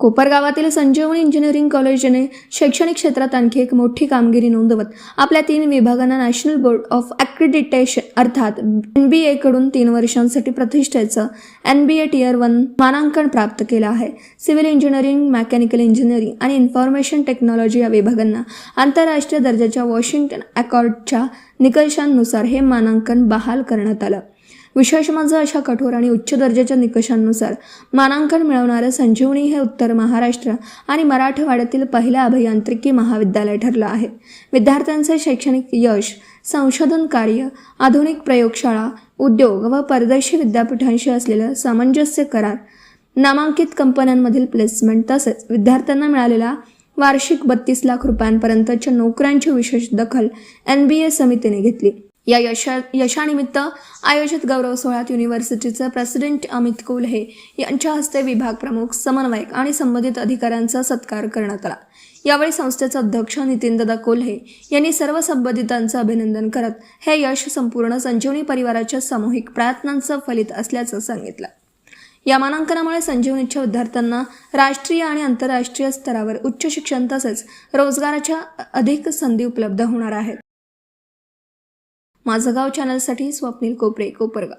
कोपरगावातील संजीवनी engineering कॉलेजने शैक्षणिक क्षेत्रात आणखी एक मोठी कामगिरी नोंदवत आपल्या 3 विभागांना नॅशनल बोर्ड ऑफ ॲक्रिडिटेशन अर्थात NBA कडून 3 वर्षांसाठी प्रतिष्ठेचं NBA टियर 1 मानांकन प्राप्त केलं आहे। सिव्हिल इंजिनिअरिंग, मेकॅनिकल इंजिनिअरिंग आणि इन्फॉर्मेशन टेक्नॉलॉजी या विभागांना आंतरराष्ट्रीय दर्जाच्या वॉशिंग्टन अकॉर्डच्या निकषांनुसार हे मानांकन बहाल करण्यात आलं। विशेष म्हणजे अशा कठोर आणि उच्च दर्जाच्या निकषांनुसार मानांकन मिळवणारे संजीवनी हे उत्तर महाराष्ट्र आणि मराठवाड्यातील पहिलं अभियांत्रिकी महाविद्यालय ठरलं आहे। विद्यार्थ्यांचे शैक्षणिक यश, संशोधन कार्य, आधुनिक प्रयोगशाळा, उद्योग व परदेशी विद्यापीठांशी असलेलं सामंजस्य करार, नामांकित कंपन्यांमधील प्लेसमेंट तसेच विद्यार्थ्यांना मिळालेला वार्षिक 32 लाख रुपयांपर्यंतच्या नोकऱ्यांची विशेष दखल NBA समितीने घेतली। या यशानिमित्त आयोजित गौरव सोहळ्यात युनिव्हर्सिटीचे प्रेसिडेंट अमित कोल्हे यांच्या हस्ते विभाग प्रमुख, समन्वयक आणि संबंधित अधिकाऱ्यांचा सत्कार करण्यात आला। यावेळी संस्थेचे अध्यक्ष नितीनदादा कोल्हे यांनी सर्व संबंधितांचे अभिनंदन करत हे यश संपूर्ण संजीवनी परिवाराच्या सामूहिक प्रयत्नांचं फलित असल्याचं सांगितलं। या मानांकनामुळे संजीवनीच्या विद्यार्थ्यांना राष्ट्रीय आणि आंतरराष्ट्रीय स्तरावर उच्च शिक्षण तसेच रोजगाराच्या अधिक संधी उपलब्ध होणार आहेत। माझं गाव चॅनलसाठी स्वप्नील कोपरे, कोपरगाव।